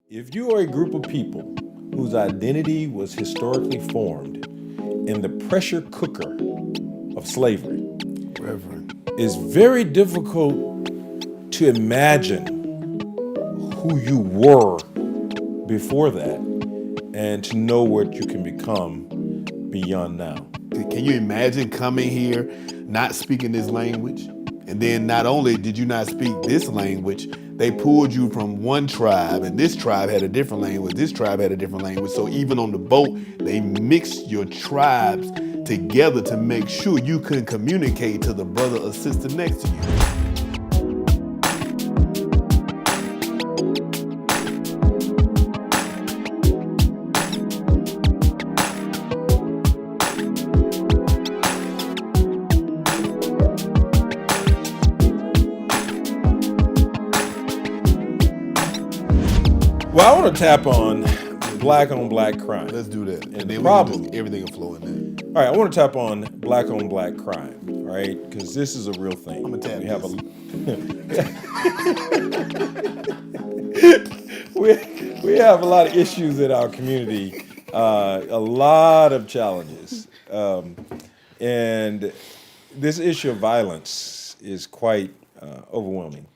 If you are a group of people whose identity was historically formed in the pressure cooker of slavery, Reverend. it's very difficult to imagine who you were before that and to know what you can become beyond now. Can you imagine coming here not speaking this language? And then not only did you not speak this language, they pulled you from one tribe, and this tribe had a different language, this tribe had a different language. So even on the boat, they mixed your tribes together to make sure you couldn't communicate to the brother or sister next to you. Well, I want to tap on black crime. Let's do that. And the then problem- everything will flow in there. All right, I want to tap on black crime, right? Because this is a real thing. I'm gonna tap we have this. we have a lot of issues in our community, a lot of challenges, and this issue of violence is quite overwhelming.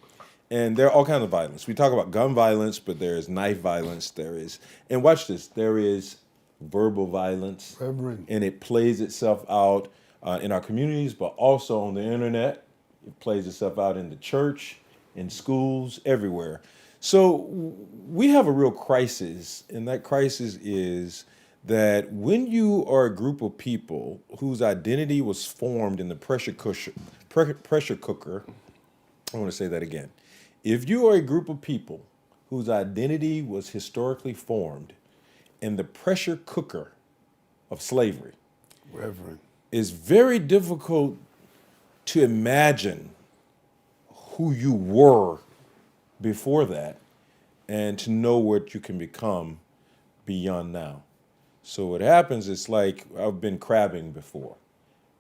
And there are all kinds of violence. We talk about gun violence, but there is knife violence. And watch this, there is verbal violence. Reverend. And it plays itself out in our communities, but also on the internet. It plays itself out in the church, in schools, everywhere. So we have a real crisis, and that crisis is that when you are a group of people whose identity was formed in the pressure cooker, I want to say that again. If you are a group of people whose identity was historically formed in the pressure cooker of slavery, Reverend. it's very difficult to imagine who you were before that and to know what you can become beyond now. So what happens is, like, I've been crabbing before.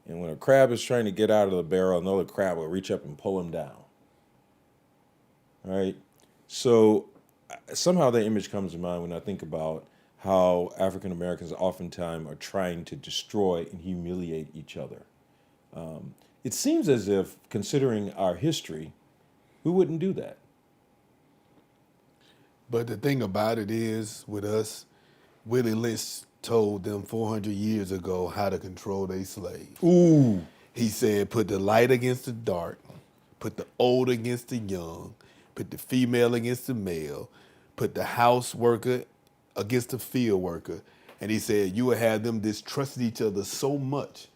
And when a crab is trying to get out of the barrel, another crab will reach up and pull him down. All right. So somehow that image comes to mind when I think about how African Americans oftentimes are trying to destroy and humiliate each other. It seems as if, considering our history, we wouldn't do that. But the thing about it is, with us, Willie Lynch told them 400 years ago how to control their slaves. Ooh. He said, put the light against the dark, put the old against the young, put the female against the male, put the house worker against the field worker. And he said, you will have them distrust each other so much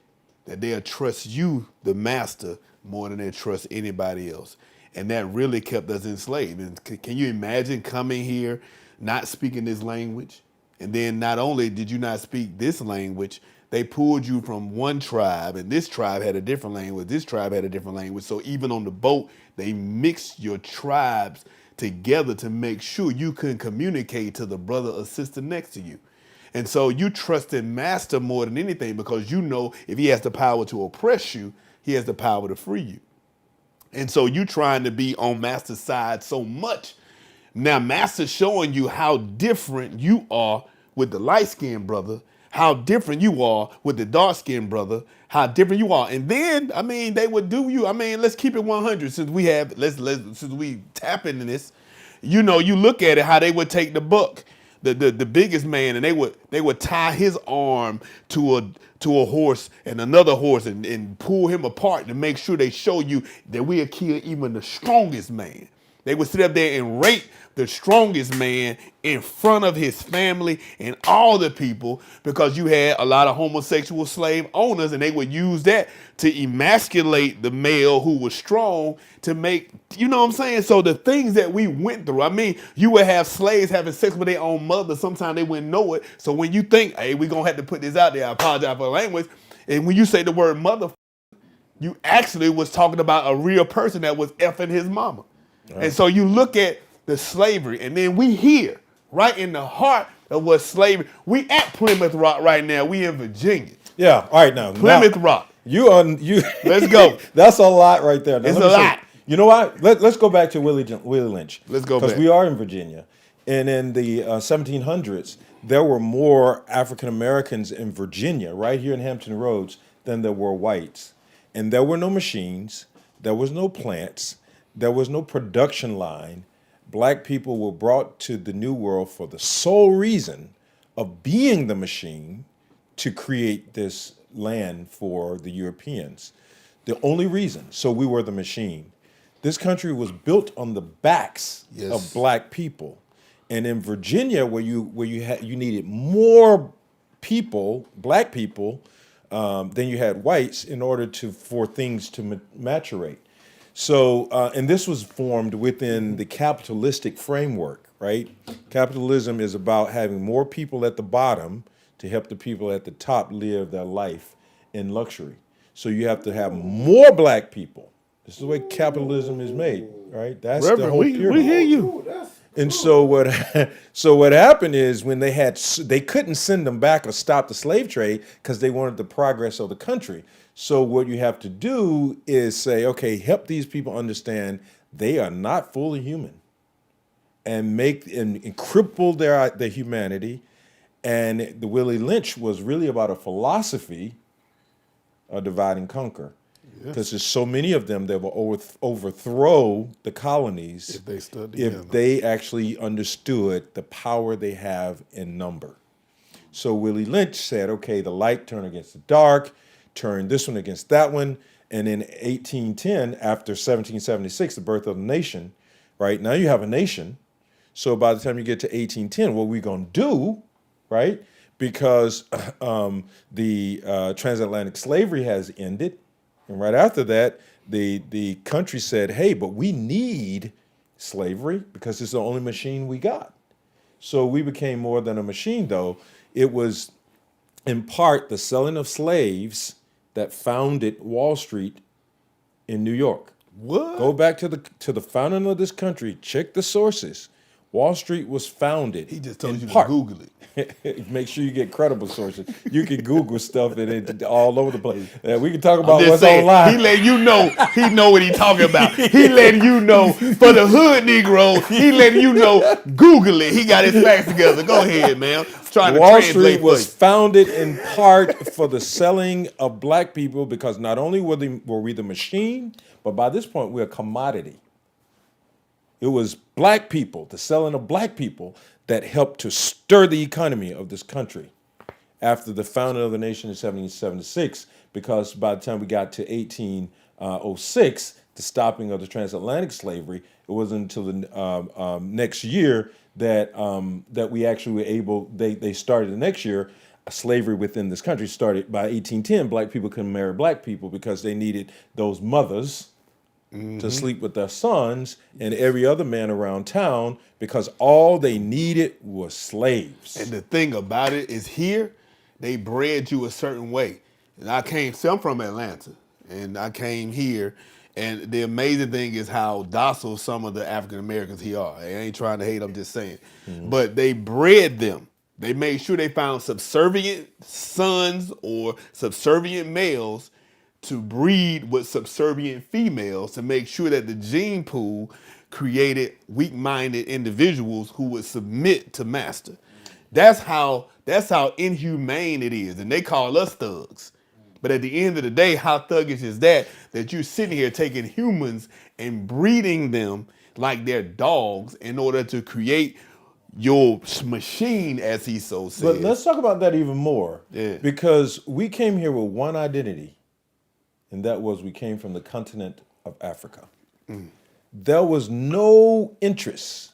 that they'll trust you, the master, more than they trust anybody else. And that really kept us enslaved. And can you imagine coming here, not speaking this language? And then not only did you not speak this language, they pulled you from one tribe, and this tribe had a different language, this tribe had a different language. So even on the boat, they mixed your tribes together to make sure you couldn't communicate to the brother or sister next to you. And so you trusted master more than anything, because you know if he has the power to oppress you, he has the power to free you. And so you trying to be on master's side so much. Now master's showing you how different you are with the light-skinned brother, how different you are with the dark-skinned brother, how different you are. And then, I mean, they would do you. I mean, let's keep it 100 since we have, since we tap into this. You know, you look at it, how they would take the buck, the biggest man, and they would tie his arm to a horse and another horse and pull him apart to make sure they show you that we'll kill even the strongest man. They would sit up there and rate the strongest man in front of his family and all the people, because you had a lot of homosexual slave owners, and they would use that to emasculate the male who was strong to make, you know what I'm saying? So the things that we went through, I mean, you would have slaves having sex with their own mother. Sometimes they wouldn't know it. So when you think, hey, we're going to have to put this out there, I apologize for the language. And when you say the word mother, you actually was talking about a real person that was effing his mama. Right. And so you look at the slavery, and then we here, right in the heart of what slavery. We at Plymouth Rock right now. We in Virginia. Yeah. All right. Now Plymouth Rock. You. Let's go. That's a lot right there. Now, it's a lot. You know what? Let's go back to Willie Lynch. Let's go back. Because we are in Virginia. And in the 1700s, there were more African Americans in Virginia, right here in Hampton Roads, than there were whites. And there were no machines, there was no plants, there was no production line. Black people were brought to the New World for the sole reason of being the machine to create this land for the Europeans. The only reason. So we were the machine. This country was built on the backs of black people. And in Virginia, where you needed more people, black people, than you had whites in order for things to maturate. So, and this was formed within the capitalistic framework, right? Capitalism is about having more people at the bottom to help the people at the top live their life in luxury. So you have to have more black people. This is the way capitalism is made, right? That's the Reverend, whole pyramid. we hear you. And so what happened is when they couldn't send them back or stop the slave trade because they wanted the progress of the country. So what you have to do is say, okay, help these people understand they are not fully human, and and cripple their humanity. And the Willie Lynch was really about a philosophy of divide and conquer. Because there's so many of them that will overthrow the colonies If they stood together. if they actually understood the power they have in number. So Willie Lynch said, okay, the light turned against the dark, turn this one against that one. And in 1810, after 1776, the birth of the nation, right? Now you have a nation. So by the time you get to 1810, what are we going to do, right? Because the transatlantic slavery has ended. And right after that, the country said, hey, but we need slavery because it's the only machine we got. So we became more than a machine, though. It was in part the selling of slaves that founded Wall Street in New York. What? Go back to the founding of this country. Check the sources. Wall Street was founded. He just told in you part. to Google it. Make sure you get credible sources. You can Google stuff and it's all over the place. We can talk about Just what's saying, online. he letting you know he know what he talking about. He letting you know for the hood Negro. He letting you know. Google it. He got his facts together. Go ahead, man. Trying Wall to translate Street was for founded in part for the selling of black people because not only were we the machine, but by this point we're a commodity. It was black people, the selling of black people, that helped to stir the economy of this country after the founding of the nation in 1776, because by the time we got to 1806, the stopping of the transatlantic slavery, it wasn't until the next year that we actually were able, they started the next year, slavery within this country started. By 1810, black people couldn't marry black people because they needed those mothers to sleep with their sons and every other man around town because all they needed was slaves. And the thing about it is here, they bred you a certain way. And I'm from Atlanta, and I came here, and the amazing thing is how docile some of the African Americans here are. I ain't trying to hate, I'm just saying. But they bred them. They made sure they found subservient sons or subservient males to breed with subservient females to make sure that the gene pool created weak-minded individuals who would submit to master. That's how inhumane it is. And they call us thugs. But at the end of the day, how thuggish is that you're sitting here taking humans and breeding them like they're dogs in order to create your machine, as he so says. But let's talk about that even more. Yeah. Because we came here with one identity, and that was we came from the continent of Africa. There was no interest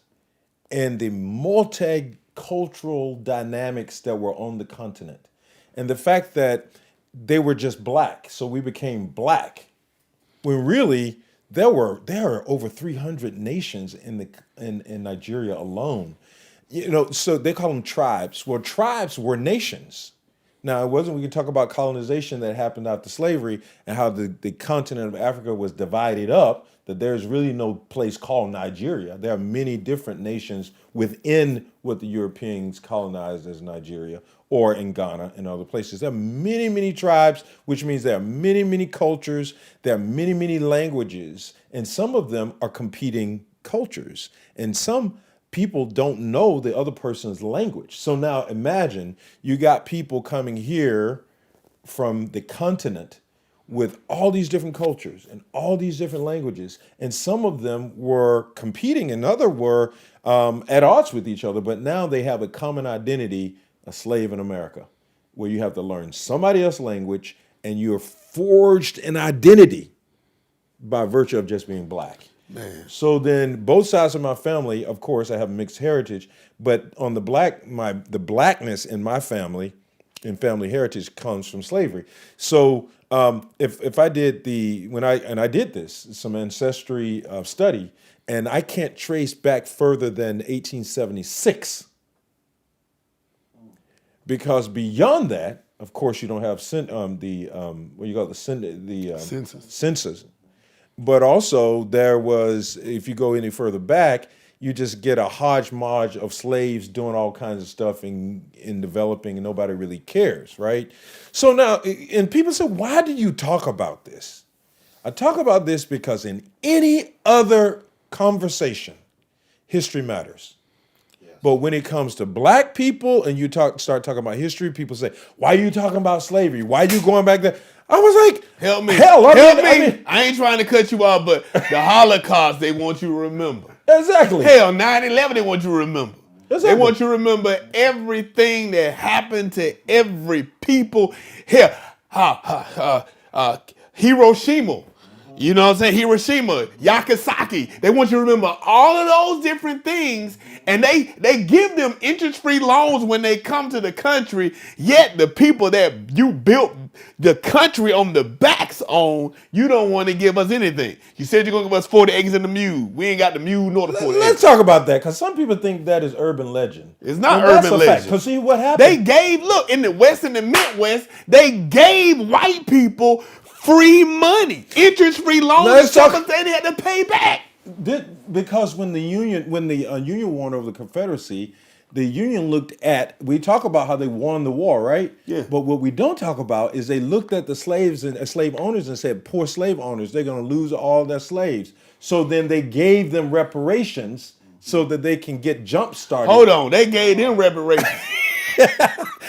in the multicultural dynamics that were on the continent. And the fact that they were just black, so we became black. When really there are over 300 nations in Nigeria alone. So they call them tribes. Well, tribes were nations. Now, we can talk about colonization that happened after slavery and how the continent of Africa was divided up, that there's really no place called Nigeria. There are many different nations within what the Europeans colonized as Nigeria or in Ghana and other places. There are many, many tribes, which means there are many, many cultures. There are many, many languages, and some of them are competing cultures. And some people don't know the other person's language. So now imagine you got people coming here from the continent with all these different cultures and all these different languages. And some of them were competing and others were at odds with each other. But now they have a common identity, a slave in America, where you have to learn somebody else's language and you're forged an identity by virtue of just being black. Man. So then both sides of my family, of course, I have mixed heritage, but on the blackness in my family and family heritage comes from slavery. So if I did I did this, some ancestry study, and I can't trace back further than 1876, because beyond that, of course, you don't have census. But also there was, if you go any further back, you just get a hodgepodge of slaves doing all kinds of stuff in developing, and nobody really cares, right? So now, and people say, why do you talk about this? I talk about this because in any other conversation, history matters. Yes. But when it comes to black people and you start talking about history, people say, why are you talking about slavery? Why are you going back there? I was like, help me. I ain't trying to cut you off, but the Holocaust, they want you to remember. Exactly. Hell, 9/11, they want you to remember. Exactly. They want you to remember everything that happened to every people. Here, Hiroshima. You know what I'm saying? Hiroshima, Nagasaki. They want you to remember all of those different things, and they give them interest-free loans when they come to the country, yet the people that you built the country on the backs on, you don't want to give us anything. You said you're going to give us 40 acres and the mule. We ain't got the mule nor the 40 acres. Let's talk about that, because some people think that is urban legend. It's not urban legend. Because see what happened? Look, in the West and the Midwest, they gave white people free money, interest-free loans, and they had to pay back. Because when the Union won over the Confederacy, the Union looked at, we talk about how they won the war, right? Yeah. But what we don't talk about is they looked at the slaves and slave owners and said, poor slave owners, they're going to lose all their slaves. So then they gave them reparations so that they can get jump started. Hold on, they gave them reparations.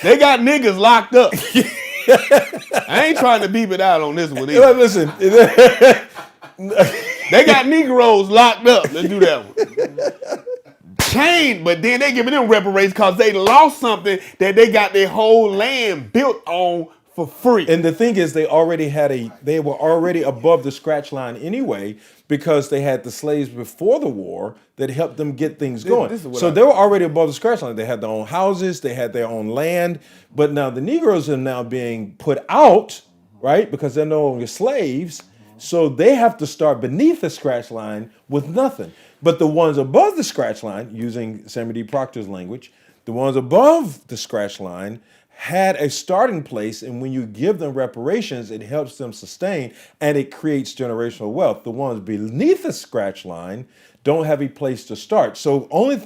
They got niggas locked up. I ain't trying to beep it out on this one either. Listen. They got Negroes locked up. Let's do that one. Chained, but then they giving them reparations because they lost something that they got their whole land built on for free. And the thing is, they were already above the scratch line anyway, because they had the slaves before the war that helped them get things going. They were already above the scratch line. They had their own houses, they had their own land, but now the Negroes are now being put out, right? Because they're no longer slaves. So they have to start beneath the scratch line with nothing. But the ones above the scratch line, using Samuel D. Proctor's language, the ones above the scratch line had a starting place, and when you give them reparations, it helps them sustain, and it creates generational wealth. The ones beneath the scratch line don't have a place to start. So only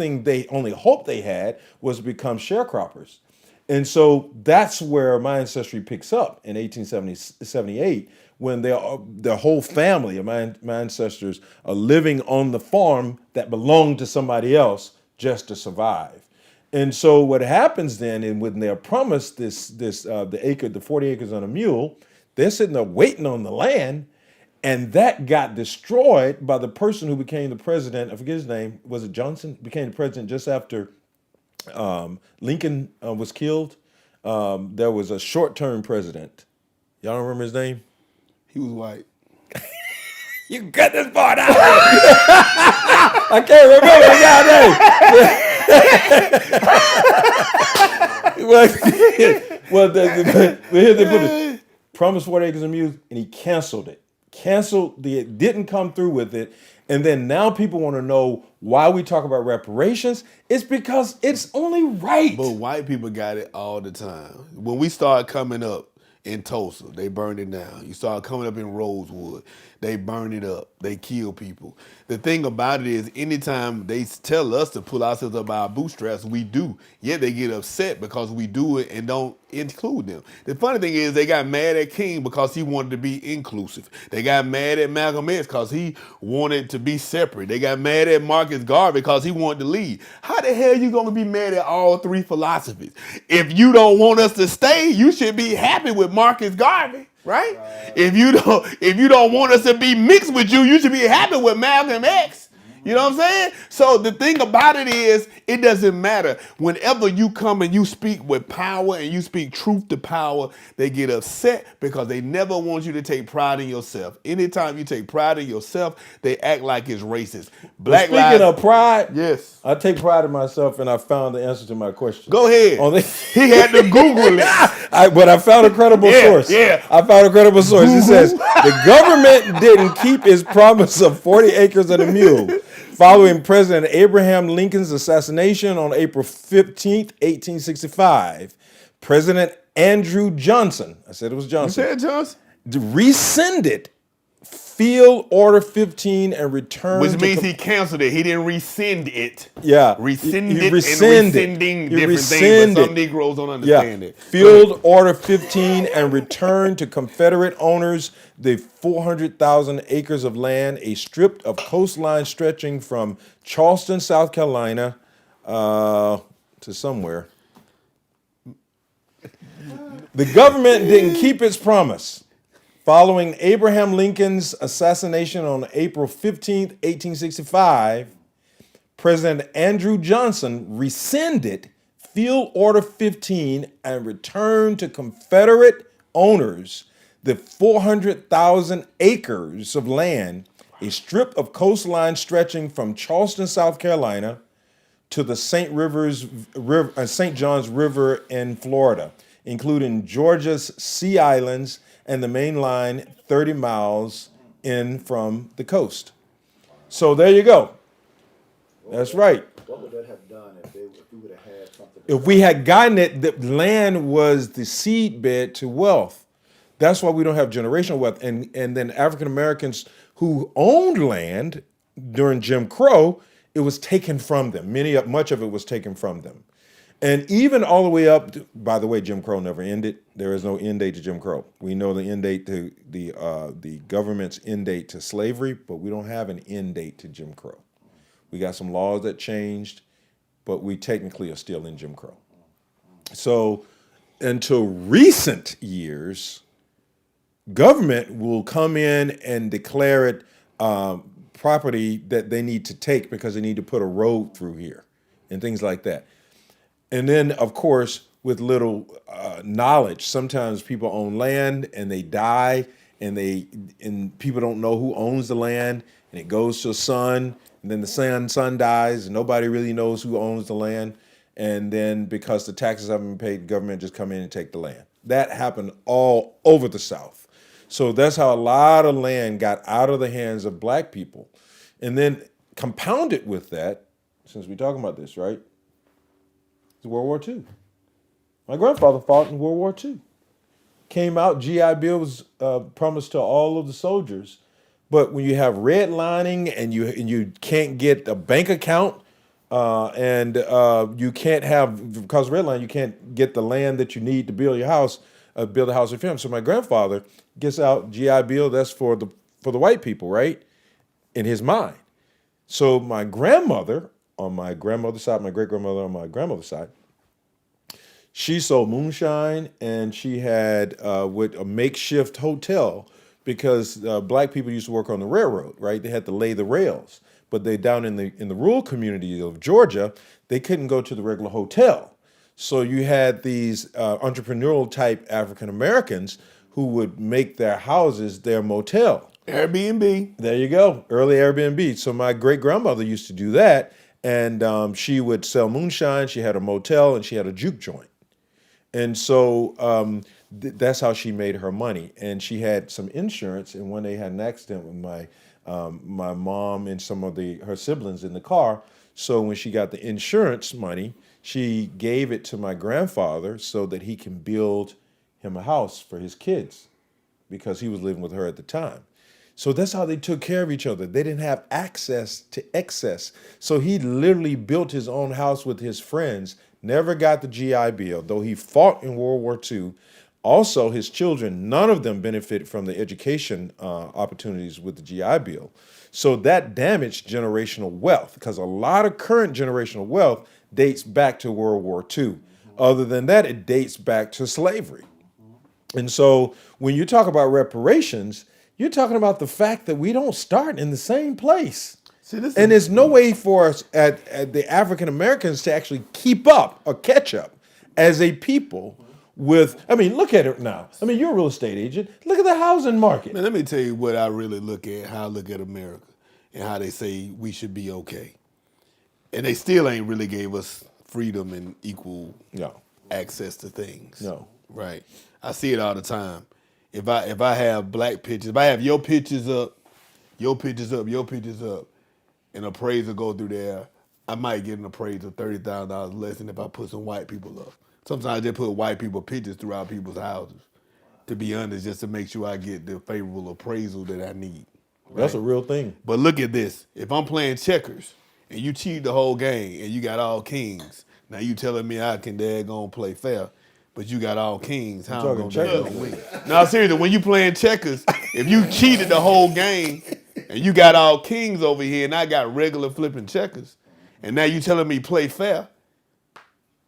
hope they had was to become sharecroppers. And so that's where my ancestry picks up in 1878, when the whole family of my ancestors are living on the farm that belonged to somebody else just to survive. And so what happens then, and when they're promised the 40 acres on a mule, they're sitting there waiting on the land, and that got destroyed by the person who became the president. I forget his name. Was it Johnson? Became the president just after Lincoln was killed. There was a short-term president. Y'all don't remember his name? He was white. You cut this part out. I can't remember the guy's name. Here's they put it. Promised 40 acres of mule, and he canceled it. It didn't come through with it. And then now people want to know why we talk about reparations. It's because it's only right. But white people got it all the time. When we started coming up in Tulsa, they burned it down. You started coming up in Rosewood, they burned it up. they kill people. The thing about it is, anytime they tell us to pull ourselves up by our bootstraps, we do. Yet they get upset because we do it and don't include them. The funny thing is, they got mad at King because he wanted to be inclusive. They got mad at Malcolm X because he wanted to be separate. They got mad at Marcus Garvey because he wanted to lead. How the hell you gonna be mad at all three philosophies? If you don't want us to stay, you should be happy with Marcus Garvey. Right? If you don't want us to be mixed with you, you should be happy with Malcolm X. You know what I'm saying? So the thing about it is, it doesn't matter. Whenever you come and you speak with power and you speak truth to power, they get upset because they never want you to take pride in yourself. Anytime you take pride in yourself, they act like it's racist. Black Speaking of pride, yes, I take pride in myself, and I found the answer to my question. Go ahead. He had to Google it. But I found a credible source. Yeah. I found a credible source. It says, the government didn't keep its promise of 40 acres and a mule following President Abraham Lincoln's assassination on April 15th, 1865. President Andrew Johnson, I said it was Johnson. You said Johnson? Rescinded Field Order 15 and returned. Which means he canceled it. He didn't rescind it. Yeah. Rescinded and rescinding different things, but some Negroes don't understand it. Field Order 15 and returned to Confederate owners the 400,000 acres of land, a strip of coastline stretching from Charleston, South Carolina, to somewhere. The government didn't keep its promise. Following Abraham Lincoln's assassination on April 15th, 1865, President Andrew Johnson rescinded Field Order 15 and returned to Confederate owners the 400,000 acres of land, a strip of coastline stretching from Charleston, South Carolina, to the St. Johns River in Florida, including Georgia's Sea Islands and the main line 30 miles in from the coast. So there you go. That's right. What would that have done if we would have had something? If we had gotten it, the land was the seedbed to wealth. That's why we don't have generational wealth. And then African Americans who owned land during Jim Crow, it was taken from them. Much of it was taken from them. And even all the way up, by the way, Jim Crow never ended. There is no end date to Jim Crow. We know the end date to the government's end date to slavery, but we don't have an end date to Jim Crow. We got some laws that changed, but we technically are still in Jim Crow. So until recent years, government will come in and declare it property that they need to take because they need to put a road through here and things like that. And then, of course, with little knowledge, sometimes people own land and they die, and people don't know who owns the land, and it goes to a son, and then the son dies, and nobody really knows who owns the land. And then because the taxes haven't been paid, the government just come in and take the land. That happened all over the South. So that's how a lot of land got out of the hands of black people. And then compounded with that, since we're talking about this, right? World War II. My grandfather fought in World War II. Came out, GI Bill was promised to all of the soldiers. But when you have redlining and you can't get a bank account and you can't have, because of redlining, you can't get the land that you need to build your house, build a house with him. So my grandfather gets out GI Bill, that's for the white people, right? In his mind. So my grandmother, on my grandmother's side, my great-grandmother on my grandmother's side, she sold moonshine, and she had with a makeshift hotel because black people used to work on the railroad, right? They had to lay the rails, but they down in the rural community of Georgia, they couldn't go to the regular hotel. So you had these entrepreneurial type African Americans who would make their houses their motel. Airbnb. There you go, early Airbnb. So my great-grandmother used to do that. And she would sell moonshine. She had a motel and she had a juke joint. And so that's how she made her money. And she had some insurance. And when they had an accident with my mom and some of her siblings in the car, so when she got the insurance money, she gave it to my grandfather so that he can build him a house for his kids because he was living with her at the time. So that's how they took care of each other. They didn't have access to excess. So he literally built his own house with his friends, never got the GI Bill, though he fought in World War II. Also, his children, none of them benefited from the education opportunities with the GI Bill. So that damaged generational wealth, because a lot of current generational wealth dates back to World War II. Other than that, it dates back to slavery. And so when you talk about reparations, you're talking about the fact that we don't start in the same place. And there's no way for us at the African Americans to actually keep up or catch up as a people with, I mean, look at it now. I mean, you're a real estate agent. Look at the housing market. Man, let me tell you what I really look at, how I look at America, and how they say we should be okay. And they still ain't really gave us freedom and equal access to things. No. Right. I see it all the time. If I have black pictures, if I have your pictures up, and appraiser go through there, I might get an appraisal $30,000 less than if I put some white people up. Sometimes they put white people pictures throughout people's houses, to be honest, just to make sure I get the favorable appraisal that I need. Right? That's a real thing. But look at this. If I'm playing checkers and you cheat the whole game and you got all kings, now you telling me I can daggone play fair, but you got all kings, how I'm gonna win? No, seriously, when you playing checkers, if you cheated the whole game and you got all kings over here and I got regular flipping checkers, and now you telling me play fair,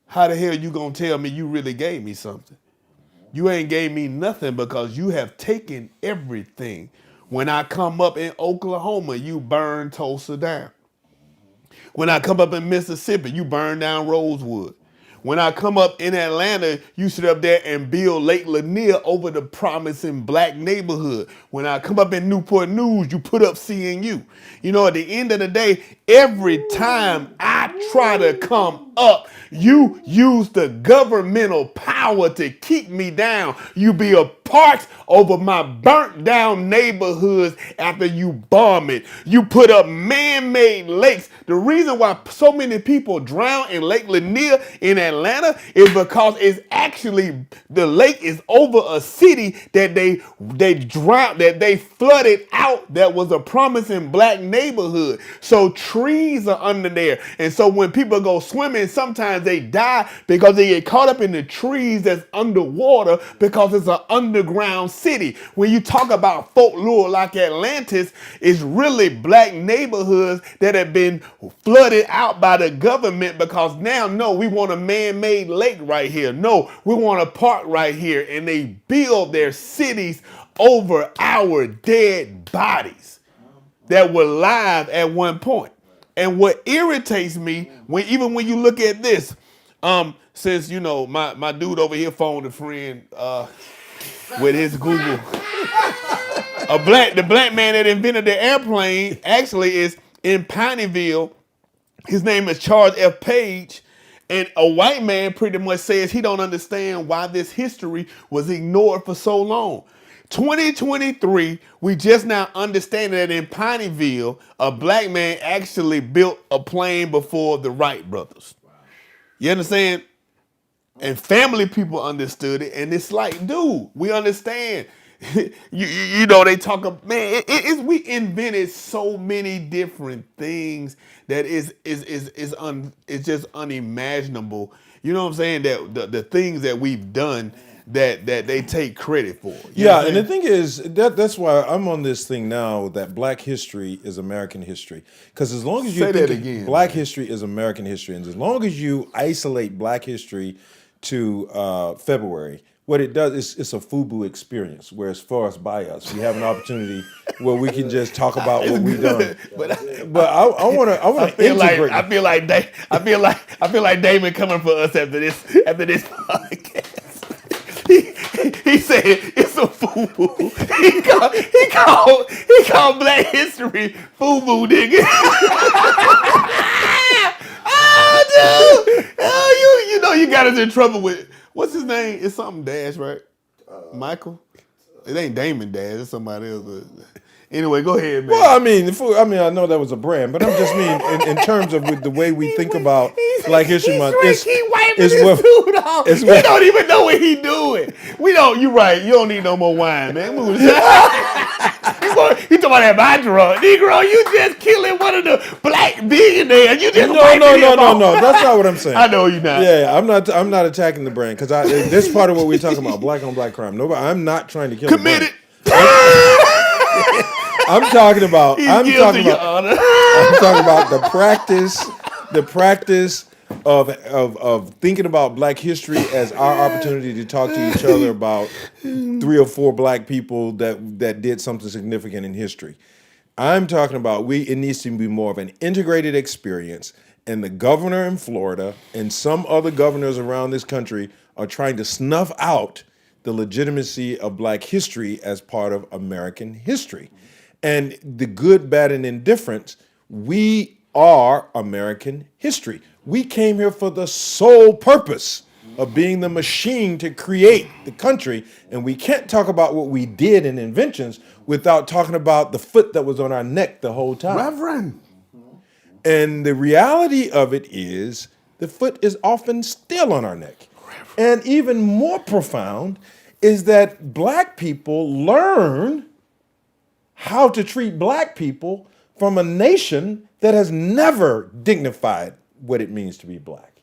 how the hell you gonna tell me you really gave me something? You ain't gave me nothing because you have taken everything. When I come up in Oklahoma, you burn Tulsa down. When I come up in Mississippi, you burn down Rosewood. When I come up in Atlanta, you sit up there and build Lake Lanier over the promising black neighborhood. When I come up in Newport News, you put up CNU. You know, at the end of the day, every time I try to come up, you use the governmental power to keep me down. You be a part over my burnt down neighborhoods after you bomb it. You put up man-made lakes. The reason why so many people drown in Lake Lanier in Atlanta is because it's actually, the lake is over a city that they drowned, that they flooded out, that was a promising black neighborhood. So trees are under there. And so when people go swimming, sometimes they die because they get caught up in the trees that's underwater because it's an underground city. When you talk about folklore like Atlantis, it's really black neighborhoods that have been flooded out by the government because now, no, we want a man-made lake right here. No, we want a park right here. And they build their cities over our dead bodies that were live at one point. And what irritates me, even when you look at this, since, you know, my dude over here phoned a friend with his Google. The black man that invented the airplane actually is in Pineyville. His name is Charles F. Page. And a white man pretty much says he don't understand why this history was ignored for so long. 2023, we just now understand that in Pineyville, a black man actually built a plane before the Wright brothers. You understand? And family people understood it, and it's like, dude, we understand. you know, they talk about, man, we invented so many different things that is just unimaginable. You know what I'm saying? That the things that we've done that they take credit for. Yeah, and the thing is, that's why I'm on this thing now that Black history is American history. Because as long as you think Black history is American history, and as long as you isolate Black history to February, what it does is it's a FUBU experience, where it's for us by us. We have an opportunity where we can just talk about what we've done. But I want to integrate. I feel like David coming for us after this podcast. He said it's a FUBU. He called Black history FUBU, nigga. Oh, dude. Oh, you know you got us in trouble with, what's his name? It's something Dash, right? Michael? It ain't Damon Dash. It's somebody else. Anyway, go ahead, man. Well, I know that was a brand, but I'm just mean in terms of with the way we think about Black History Month. We don't even know what he doing. We don't. You're right. You don't need no more wine, man. Move aside. He talking about that my drug. Negro, you just killing one of the black billionaires. You just No. wiping him off. That's not what I'm saying. I know you're not. Yeah, I'm not attacking the brand because this part of what we're talking about, black on black crime. Nobody, I'm not trying to kill Committed. the brand. I'm talking about. He's I'm guilty, talking Your about. Honor. I'm talking about the practice of thinking about Black history as our opportunity to talk to each other about 3 or 4 Black people that did something significant in history. I'm talking about it needs to be more of an integrated experience, and the governor in Florida and some other governors around this country are trying to snuff out the legitimacy of Black history as part of American history. And the good, bad, and indifference, we are American history. We came here for the sole purpose of being the machine to create the country, and we can't talk about what we did in inventions without talking about the foot that was on our neck the whole time. Reverend. And the reality of it is the foot is often still on our neck. And even more profound is that Black people learn how to treat Black people from a nation that has never dignified what it means to be Black.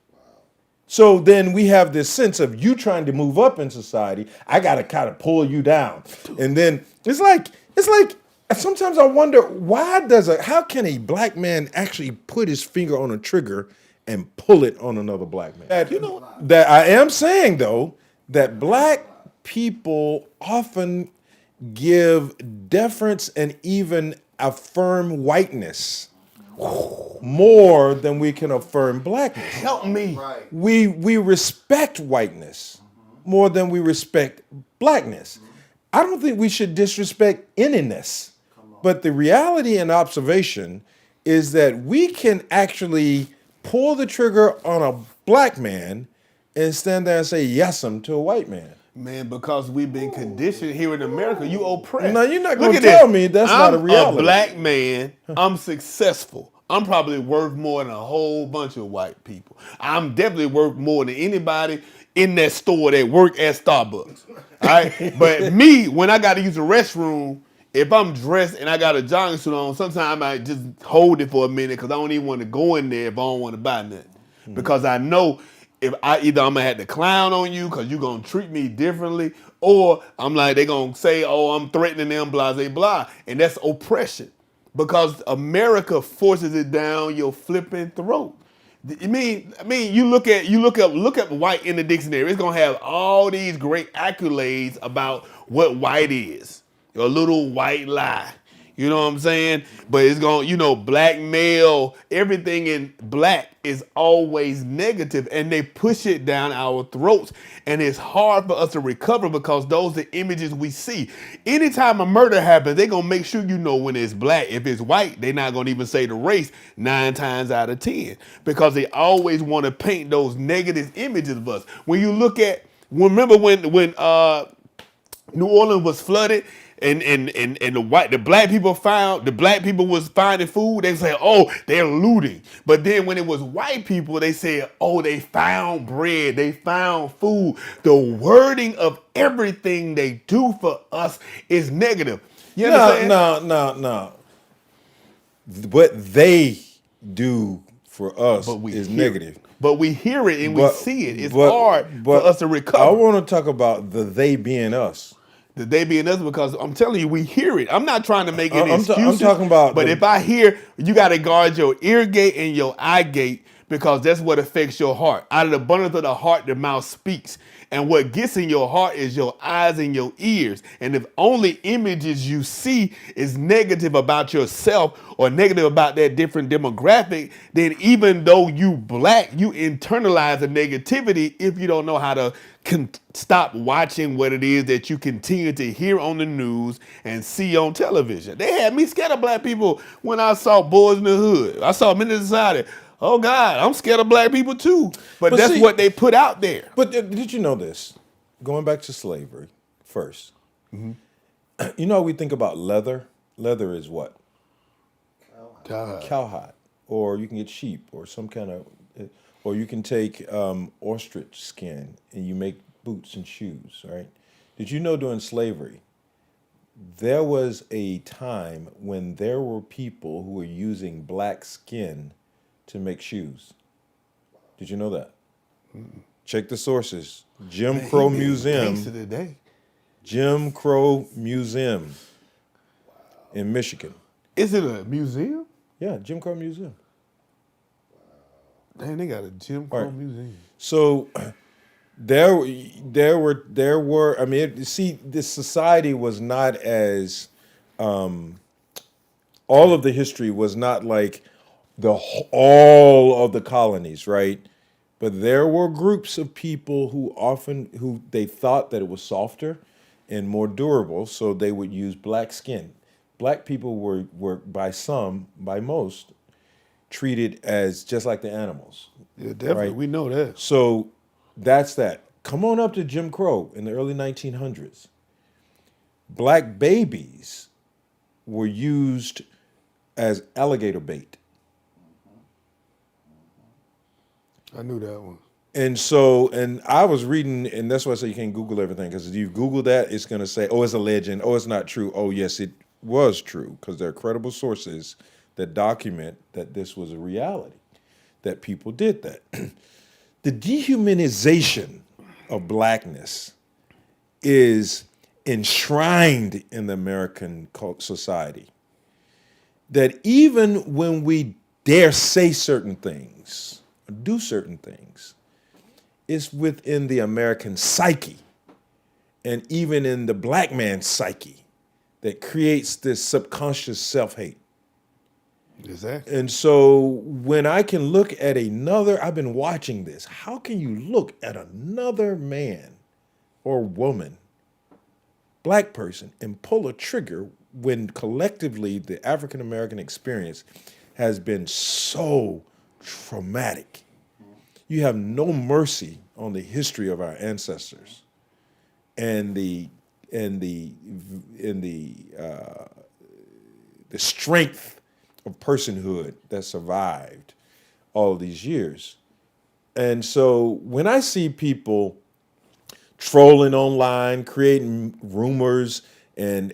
So then we have this sense of you trying to move up in society. I got to kind of pull you down. And then it's like sometimes I wonder how can a Black man actually put his finger on a trigger and pull it on another Black man? That I am saying though, that Black people often give deference and even affirm whiteness more than we can affirm Blackness. Help me. Right. We respect whiteness more than we respect Blackness. I don't think we should disrespect anything. But the reality and observation is that we can actually pull the trigger on a Black man and stand there and say yes'm to a white man. Man, because we've been conditioned here in America, you oppressed. No, you're not Look going to at tell this. me that's not a reality. I'm a Black man. I'm successful. I'm probably worth more than a whole bunch of white people. I'm definitely worth more than anybody in that store that work at Starbucks. All right? But me, when I got to use the restroom, if I'm dressed and I got a jogging suit on, sometimes I might just hold it for a minute because I don't even want to go in there if I don't want to buy nothing. Because I know if I'm gonna have to clown on you because you're gonna treat me differently, or I'm like, they're gonna say, oh, I'm threatening them, blah, blah, blah. And that's oppression. Because America forces it down your flipping throat. I mean, you look up white in the dictionary. It's gonna have all these great accolades about what white is. A little white lie. You know what I'm saying? But it's going, Black male, everything in Black is always negative, and they push it down our throats. And it's hard for us to recover because those are images we see. Anytime a murder happens, they're going to make sure you know when it's Black. If it's white, they're not going to even say the race 9 times out of 10 because they always want to paint those negative images of us. When you look at, remember when New Orleans was flooded, and the black people was finding food. They say, oh, they're looting. But then when it was white people, they said, oh, they found bread, they found food. The wording of everything they do for us is negative. You understand? No. What they do for us is negative. But we hear it and we see it. It's hard for us to recover. I want to talk about the they being us. The they being us, because I'm telling you, we hear it. I'm not trying to make any excuses. I'm talking about. But if I hear, you got to guard your ear gate and your eye gate, because that's what affects your heart. Out of the abundance of the heart, the mouth speaks. And what gets in your heart is your eyes and your ears. And if only images you see is negative about yourself or negative about that different demographic, then even though you Black, you internalize the negativity if you don't know how to stop watching what it is that you continue to hear on the news and see on television. They had me scared of Black people when I saw Boys in the Hood. I saw Men in Society. Oh God, I'm scared of Black people too. But that's what they put out there. But did you know this? Going back to slavery first. Mm-hmm. You know how we think about leather? Leather is what? Cowhide. Or you can get sheep or some kind of, or you can take ostrich skin and you make boots and shoes, right? Did you know during slavery, there was a time when there were people who were using black skin to make shoes. Did you know that? Check the sources. Jim Man, Crow he been Museum. gangster today. Jim Crow Museum in Michigan. Is it a museum? Yeah, Jim Crow Museum. Dang, they got a Jim All Crow right. museum. So there were. I mean, see, this society was not as all of the history was not like all of the colonies, right? But there were groups of people who they thought that it was softer and more durable, so they would use black skin. Black people were by most, treated as just like the animals. Yeah, definitely. Right. We know that. So that's that. Come on up to Jim Crow in the early 1900s. Black babies were used as alligator bait. I knew that one. And so, and I was reading, and that's why I say you can't Google everything, because if you Google that, it's going to say, oh, it's a legend. Oh, it's not true. Oh, yes, it was true, because there are credible sources that document that this was a reality, that people did that. The dehumanization of blackness is enshrined in the American society. That even when we dare say certain things, or do certain things, it's within the American psyche and even in the black man's psyche that creates this subconscious self-hate. Exactly. And so when I can look at I've been watching this, how can you look at another man or woman, black person, and pull a trigger when collectively the African American experience has been so traumatic? You have no mercy on the history of our ancestors and the strength of personhood that survived all these years. And so when I see people trolling online, creating rumors, and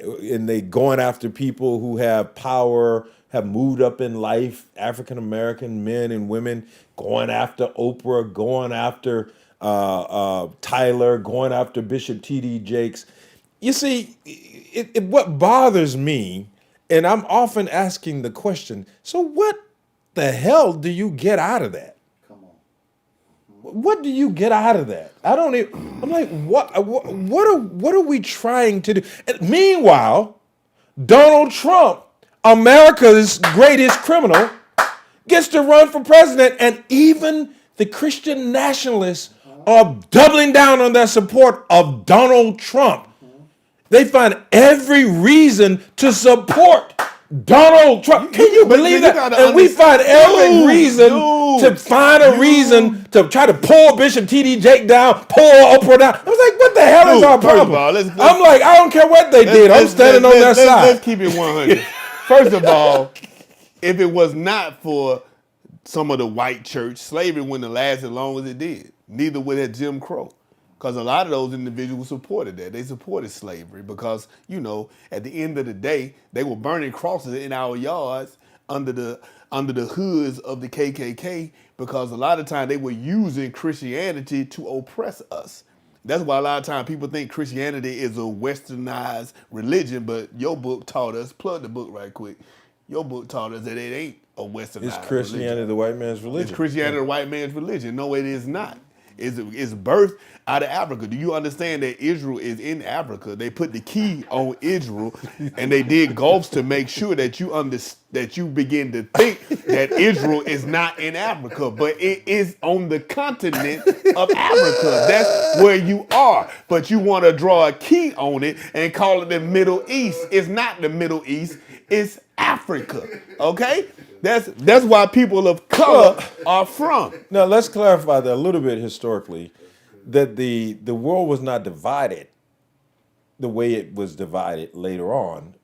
they going after people who have power, have moved up in life, African American men and women, going after Oprah, going after Tyler, going after Bishop T.D. Jakes. You see, what bothers me, and I'm often asking the question, so what the hell do you get out of that? Come on. What do you get out of that? I don't even, I'm like, what are we trying to do? And meanwhile, Donald Trump, America's greatest criminal, gets to run for president, and even the Christian nationalists are doubling down on their support of Donald Trump. They find every reason to support Donald Trump. Can you believe that? And we find every reason to find a reason to try to pull Bishop T.D. Jake down, pull Oprah down. I was like, what the hell is our First of problem? all, I'm like, I don't care what they did. I'm standing on their side. Let's keep it 100. First of all, if it was not for some of the white church, slavery wouldn't have lasted as long as it did. Neither would have Jim Crow. Because a lot of those individuals supported that. They supported slavery because, at the end of the day, they were burning crosses in our yards under the hoods of the KKK, because a lot of times they were using Christianity to oppress us. That's why a lot of times people think Christianity is a westernized religion, but your book taught us, plug the book right quick, your book taught us that it ain't a westernized It's Christianity, religion. the white man's religion. It's Christianity, the white man's religion. No, it is not. It's birthed out of Africa. Do you understand that Israel is in Africa? They put the key on Israel, and they did gulfs to make sure that you begin to think that Israel is not in Africa, but it is on the continent of Africa. That's where you are. But you want to draw a key on it and call it the Middle East. It's not the Middle East. It's Africa. Okay? That's why people of color are from. Now, let's clarify that a little bit historically, that the world was not divided the way it was divided later on,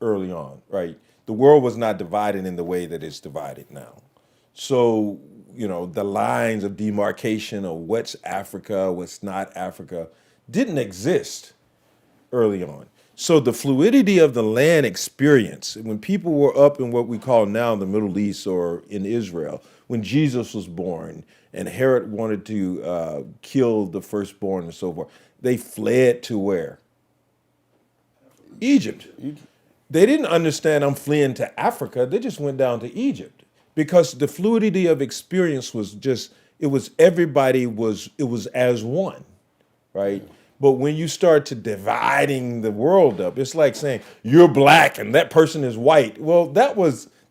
early on, right? The world was not divided in the way that it's divided now. So, the lines of demarcation of what's Africa, what's not Africa, didn't exist early on. So the fluidity of the land experience, when people were up in what we call now the Middle East or in Israel, when Jesus was born and Herod wanted to kill the firstborn and so forth, they fled to where? Egypt. They didn't understand I'm fleeing to Africa. They just went down to Egypt because the fluidity of experience was just, it was as one, right? But when you start to dividing the world up, it's like saying you're black and that person is white. Well, that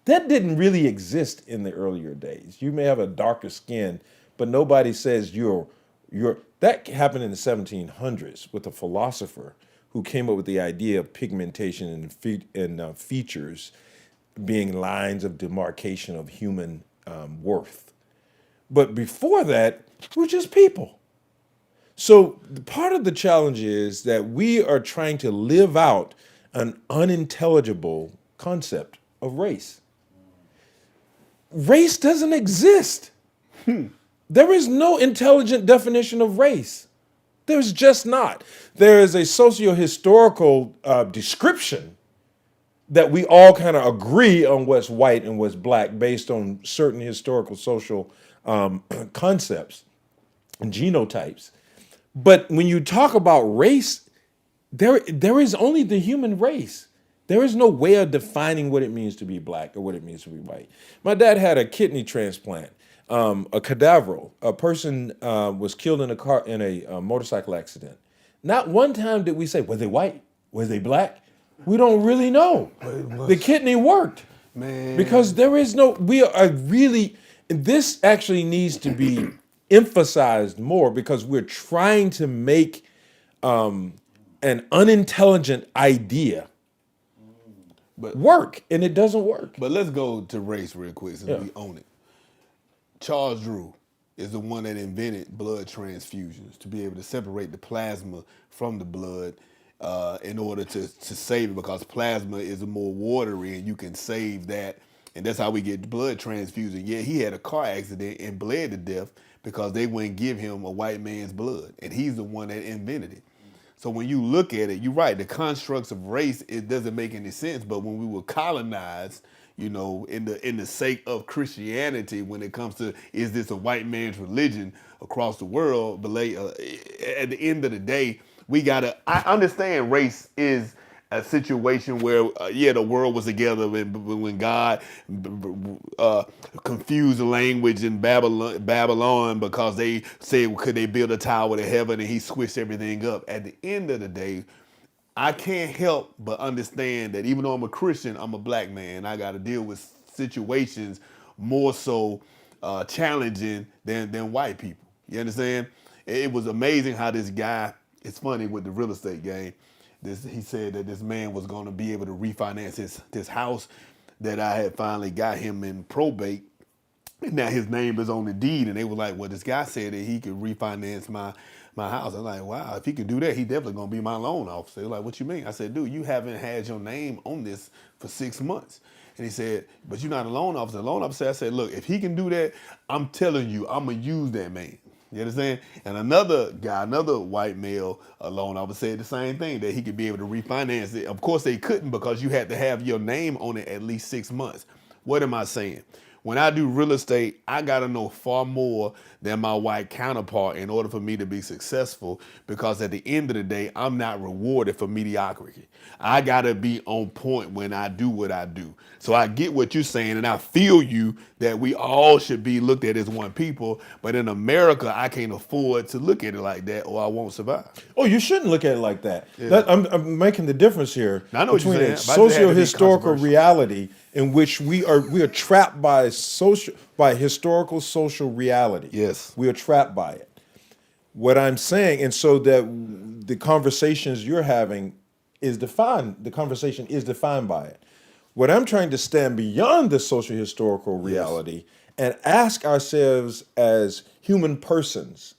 didn't really exist in the earlier days. You may have a darker skin, but nobody says you're that happened in the 1700s with a philosopher who came up with the idea of pigmentation and features being lines of demarcation of human worth. But before that, we're just people. So part of the challenge is that we are trying to live out an unintelligible concept of race. Race doesn't exist. There is no intelligent definition of race. There's just not. There is a socio-historical description that we all kind of agree on what's white and what's black based on certain historical social concepts and genotypes. But when you talk about race, there is only the human race. There is no way of defining what it means to be black or what it means to be white. My dad had a kidney transplant, a cadaver. A person was killed in a motorcycle accident. Not one time did we say, was they white? Was they black? We don't really know. The kidney worked. Man. Because this actually needs to be emphasized more because we're trying to make an unintelligent idea work, and it doesn't work. But let's go to race real quick since we own it. Charles Drew is the one that invented blood transfusions to be able to separate the plasma from the blood in order to save it, because plasma is more watery and you can save that. And that's how we get blood transfusion. Yeah, he had a car accident and bled to death because they wouldn't give him a white man's blood. And he's the one that invented it. So when you look at it, you're right, the constructs of race, it doesn't make any sense. But when we were colonized, in the sake of Christianity, when it comes to, is this a white man's religion across the world, at the end of the day, I understand race is a situation where, the world was together when God confused the language in Babylon because they said, could they build a tower to heaven, and he switched everything up. At the end of the day, I can't help but understand that even though I'm a Christian, I'm a black man. I got to deal with situations more so challenging than white people. You understand? It was amazing how this guy, it's funny with the real estate game, he said that this man was going to be able to refinance this house that I had finally got him in probate. And now his name is on the deed. And they were like, well, this guy said that he could refinance my house. I'm like, wow, if he could do that, he definitely going to be my loan officer. They're like, what you mean? I said, dude, you haven't had your name on this for 6 months. And he said, but you're not a loan officer. The loan officer, I said, look, if he can do that, I'm telling you, I'm going to use that man. You understand? And another guy, another white male loan officer said the same thing, that he could be able to refinance it. Of course, they couldn't because you had to have your name on it at least 6 months. What am I saying? When I do real estate, I got to know far more than my white counterpart in order for me to be successful, because at the end of the day, I'm not rewarded for mediocrity. I got to be on point when I do what I do. So I get what you're saying, and I feel you that we all should be looked at as one people. But in America, I can't afford to look at it like that, or I won't survive. Oh, you shouldn't look at it like that. Yeah. I'm making the difference here between a socio-historical reality in which we are trapped by historical social reality. Yes. We are trapped by it. What I'm saying, and so that the conversations you're having the conversation is defined by it. What I'm trying to stand beyond the socio-historical reality and ask ourselves as human persons,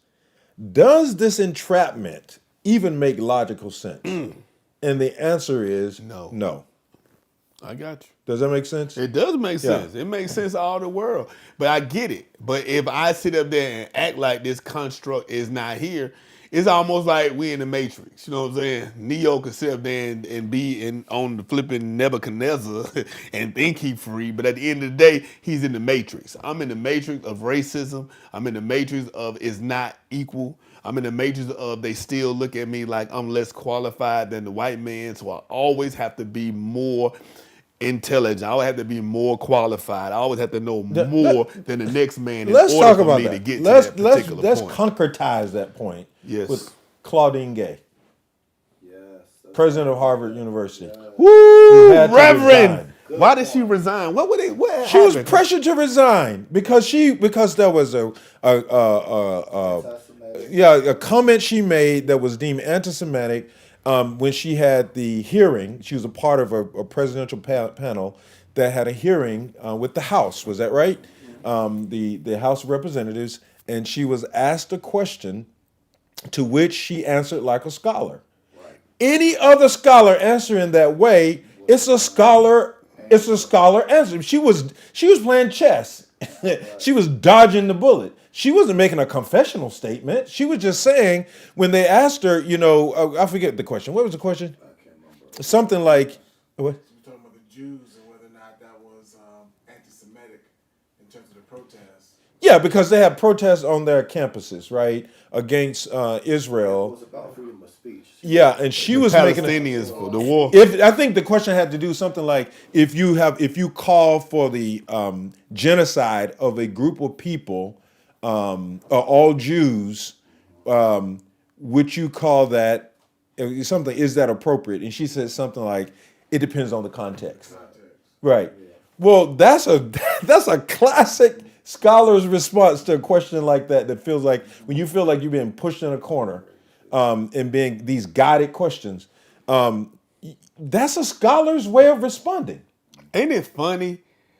does this entrapment even make logical sense? And the answer is no. I got you. Does that make sense? It does make sense. It makes sense all the world. But I get it. But if I sit up there and act like this construct is not here, it's almost like we in the Matrix. You know what I'm saying? Neo could sit up there and be on the flipping Nebuchadnezzar and think he free, but at the end of the day, he's in the Matrix. I'm in the Matrix of racism. I'm in the Matrix of it's not equal. I'm in the matrix of they still look at me like I'm less qualified than the white man, so I always have to be more intelligent. I always have to be more qualified. I always have to know more than the next man in Let's order talk for about me that. to get Let's to that particular let's point. concretize that point Yes. with Claudine Gay, Yes. that's president of Harvard University. Woo, had to Reverend. resign. Why did she resign? What would they? What She was happened? pressured to resign because there was a Anti-Semitic. a comment she made that was deemed anti-Semitic when she had the hearing. She was a part of a presidential panel that had a hearing with the House. Was that right? The House of Representatives, and she was asked a question to which she answered like a scholar. Any other scholar answering that way, it's a scholar. It's a scholar answer. She was playing chess. She was dodging the bullet. She wasn't making a confessional statement. She was just saying when they asked her, I forget the question. What was the question? I can't remember. Something like, what? We're talking about the Jews and whether or not that was anti-Semitic in terms of the protests. Yeah, because they have protests on their campuses, right, against It Israel. was about freedom of speech. Yeah, and she was making. Palestinians for the war. I think the question had to do something like if you call for the genocide of a group of people, all Jews, would you call that something? Is that appropriate? And she said something like, "It depends on the context." Right. Well, that's a classic scholar's response to a question like that. That feels like when you feel like you're being pushed in a corner, and being these guided questions. That's a scholar's way of responding. Ain't it funny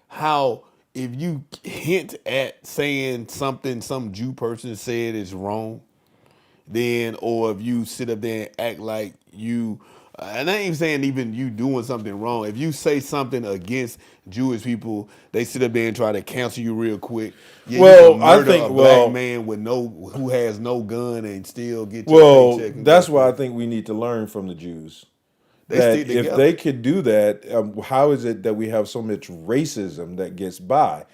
how if you hint at saying something some Jew person said is wrong, then or if you sit up there and act like you, and I ain't saying even you doing something wrong. If you say something against Jewish people, they sit up there and try to cancel you real quick. Yeah, Well, you can murder I think a black man with who has no gun and still get your Well, paycheck. And that's go why I through. think we need to learn from the Jews. They That stick if together. they could do that, how is it that we have so much racism that gets by?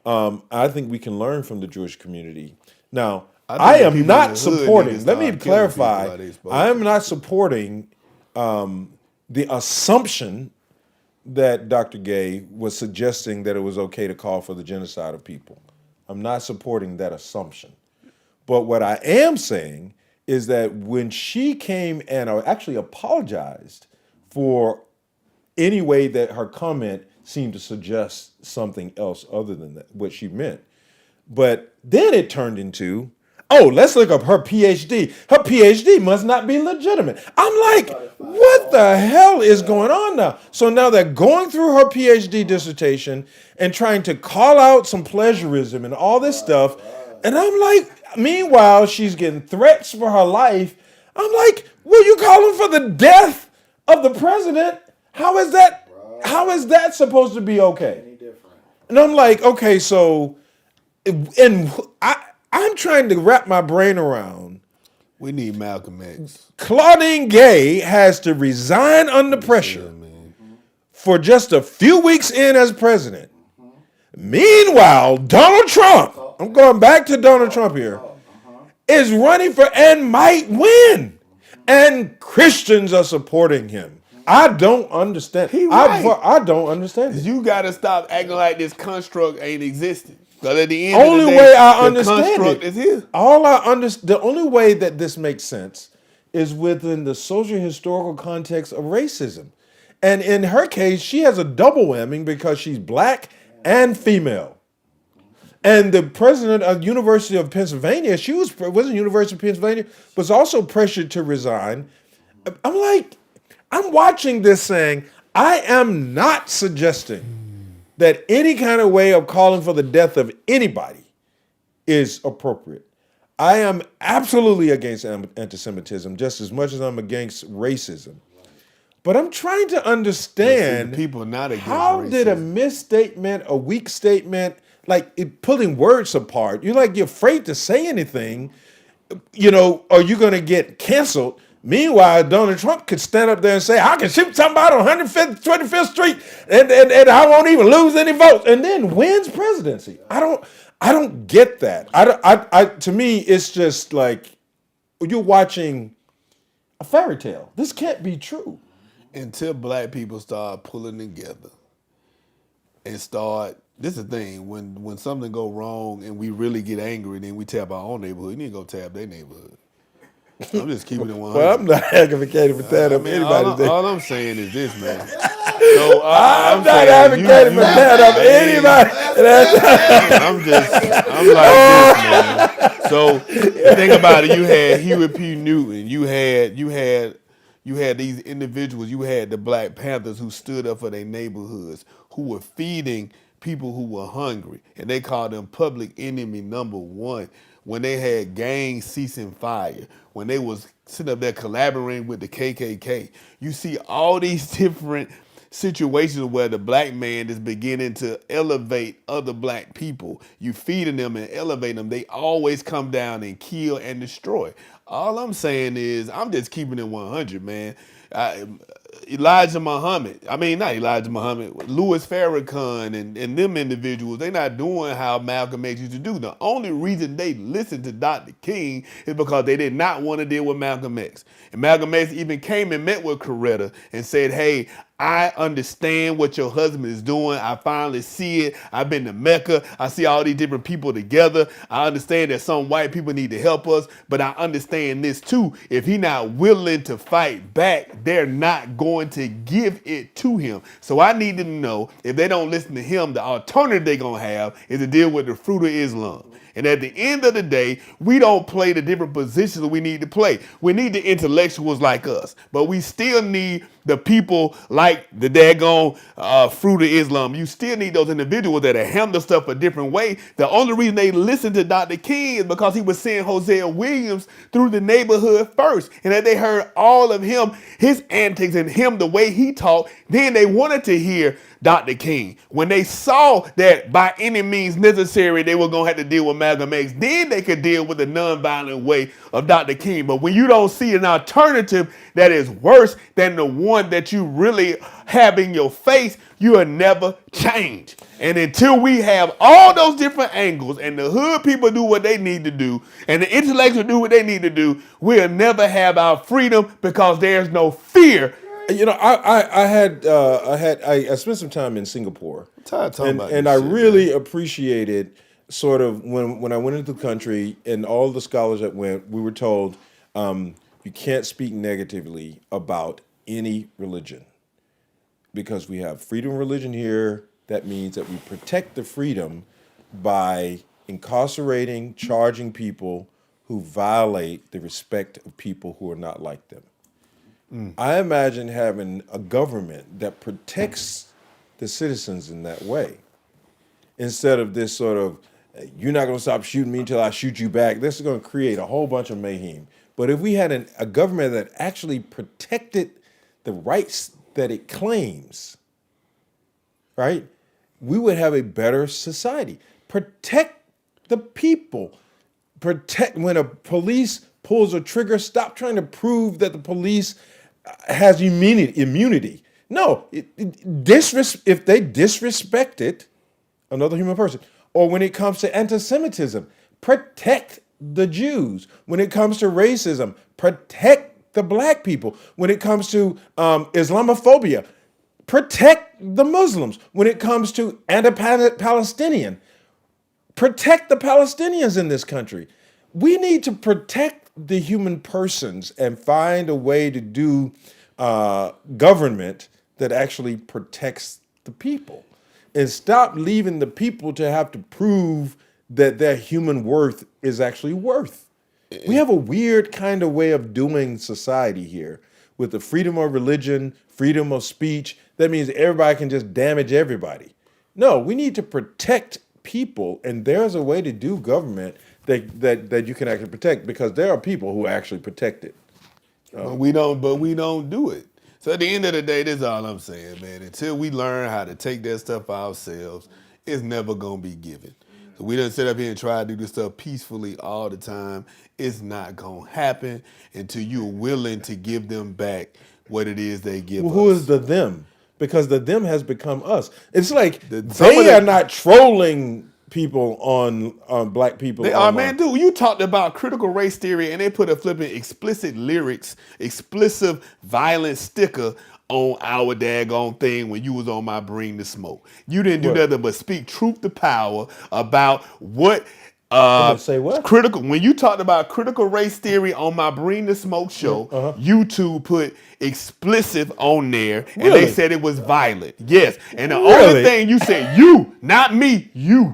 I think we can learn from the Jewish community. Now, I think I the am people in not the hood supporting. need to Let me start killing people clarify. like they supposed I am to. not supporting the assumption that Dr. Gay was suggesting that it was okay to call for the genocide of people. I'm not supporting that assumption. But what I am saying is that when she came and actually apologized for any way that her comment seemed to suggest something else other than that, what she meant. But then it turned into, oh, let's look up her PhD. Her PhD must not be legitimate. I'm like, what the hell is going on now? So now they're going through her PhD dissertation and trying to call out some plagiarism and all this stuff. And I'm like, meanwhile, she's getting threats for her life. I'm like, were you calling for the death of the president? How is that supposed to be okay? Any different? And I'm like, okay, so, and I'm trying to wrap my brain around. We need Malcolm X. Claudine Gay has to resign under pressure for just a few weeks in as president. Meanwhile, Donald Trump, I'm going back to Donald Trump here, is running for and might win. And Christians are supporting him. I don't understand. I don't understand it. You got to stop acting like this construct ain't existing. Because at the end Only of the day, way I the understand construct it, is here. the only way that this makes sense is within the social historical context of racism. And in her case, she has a double whammy because she's black and female. And the president of University of Pennsylvania, wasn't University of Pennsylvania, was also pressured to resign. I'm like, I'm watching this saying, I am not suggesting that any kind of way of calling for the death of anybody is appropriate. I am absolutely against anti-Semitism just as much as I'm against racism. But I'm trying to understand people not against how did a racism. misstatement, a weak statement, like pulling words apart, you're afraid to say anything. are you going to get canceled? Meanwhile, Donald Trump could stand up there and say, I can shoot somebody on 25th Street and I won't even lose any votes, and then wins presidency. I don't get that. To me, it's just like you're watching a fairy tale. This can't be true. Until black people start pulling together and start. This is the thing, when something go wrong and we really get angry, then we tap our own neighborhood. You need to go tap their neighborhood. I'm just keeping it 100. Well, I'm not advocating for that. All I'm saying is this, man. So I'm not advocating for that of anybody. I'm like this, man. So think about it. You had Huey P. Newton. You had these individuals. You had the Black Panthers who stood up for their neighborhoods, who were feeding people who were hungry, and they called them public enemy number one. When they had gangs ceasing fire, when they was sitting up there collaborating with the KKK, you see all these different situations where the black man is beginning to elevate other black people. You feeding them and elevating them. They always come down and kill and destroy. All I'm saying is, I'm just keeping it 100, man. Not Elijah Muhammad, Louis Farrakhan and them individuals, they not doing how Malcolm X used to do. The only reason they listened to Dr. King is because they did not want to deal with Malcolm X. And Malcolm X even came and met with Coretta and said, hey, I understand what your husband is doing. I finally see it. I've been to Mecca. I see all these different people together. I understand that some white people need to help us, but I understand this too. If he's not willing to fight back, they're not going to give it to him. So I need to know, if they don't listen to him, the alternative they're going to have is to deal with the fruit of Islam. And at the end of the day, we don't play the different positions we need to play. We need the intellectuals like us, but we still need the people like the daggone fruit of Islam. You still need those individuals that handle stuff a different way. The only reason they listened to Dr. King is because he was seeing Hosea Williams through the neighborhood first, and that they heard all of him, his antics, and him the way he talked. Then they wanted to hear Dr. King. When they saw that by any means necessary they were going to have to deal with Malcolm X, then they could deal with the nonviolent way of Dr. King. But when you don't see an alternative that is worse than the one that you really have in your face, you will never change. And until we have all those different angles and the hood people do what they need to do and the intellectuals do what they need to do, we'll never have our freedom, because there's no fear. I spent some time in Singapore, and I really appreciated sort of when I went into the country, and all the scholars that went, we were told you can't speak negatively about any religion because we have freedom of religion here. That means that we protect the freedom by incarcerating, charging people who violate the respect of people who are not like them. I imagine having a government that protects the citizens in that way, instead of this sort of, you're not going to stop shooting me until I shoot you back. This is going to create a whole bunch of mayhem. But if we had a government that actually protected the rights that it claims, right, we would have a better society. Protect the people. Protect when a police pulls a trigger. Stop trying to prove that the police has immunity. No, if they disrespected another human person, or when it comes to anti-Semitism, protect the Jews. When it comes to racism, protect the black people. When it comes to Islamophobia, protect the Muslims. When it comes to anti-Palestinian, protect the Palestinians in this country. We need to protect the human persons and find a way to do government that actually protects the people, and stop leaving the people to have to prove that their human worth is actually worth. We have a weird kind of way of doing society here with the freedom of religion, freedom of speech. That means everybody can just damage everybody. No, we need to protect people, and there's a way to do government that you can actually protect, because there are people who actually protect it. But we don't do it. So at the end of the day, this is all I'm saying, man. Until we learn how to take that stuff for ourselves, it's never gonna be given. We done sit up here and try to do this stuff peacefully all the time. It's not going to happen until you're willing to give them back what it is they give Well, us. who is the them? Because the them has become us. It's like some of they are the- not trolling people on black people. They are, man, dude. You talked about critical race theory, and they put a flipping explicit lyrics, explicit violent sticker on our daggone thing when you was on my Bring the Smoke. You didn't do What? nothing but speak truth to power about what. Say what? Critical. When you talked about critical race theory on my Bring the Smoke show, YouTube put explicit on there, and Really? they said it was violent. Yes, and the Really? only thing you said, you, not me, you.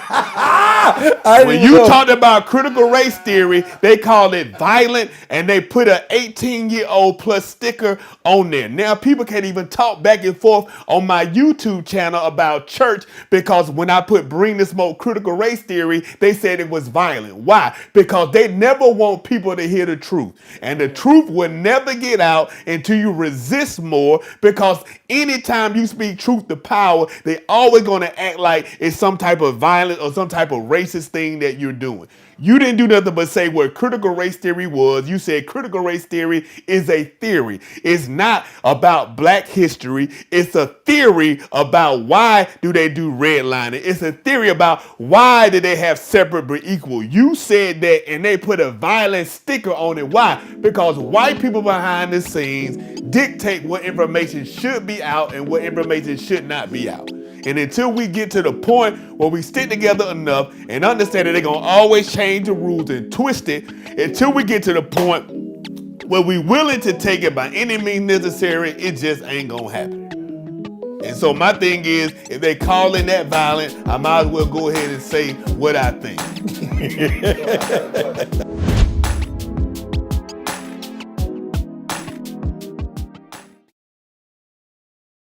I When didn't you know. talked about critical race theory, they called it violent, and they put an 18-year-old plus sticker on there. Now people can't even talk back and forth on my YouTube channel about church because when I put Bring the Smoke critical race theory, they said it was violent. Why? Because they never want people to hear the truth. And the truth will never get out until you resist more, because anytime you speak truth to power, they always going to act like it's some type of violence or some type of racist thing that you're doing. You didn't do nothing but say what critical race theory was. You said critical race theory is a theory. It's not about black history. It's a theory about why do they do redlining. It's a theory about why do they have separate but equal. You said that, and they put a violent sticker on it. Why? Because white people behind the scenes dictate what information should be out and what information should not be out. And until we get to the point where we stick together enough and understand that they're going to always change the rules and twist it, until we get to the point where we're willing to take it by any means necessary, it just ain't going to happen. And so my thing is, if they call it that violent, I might as well go ahead and say what I think.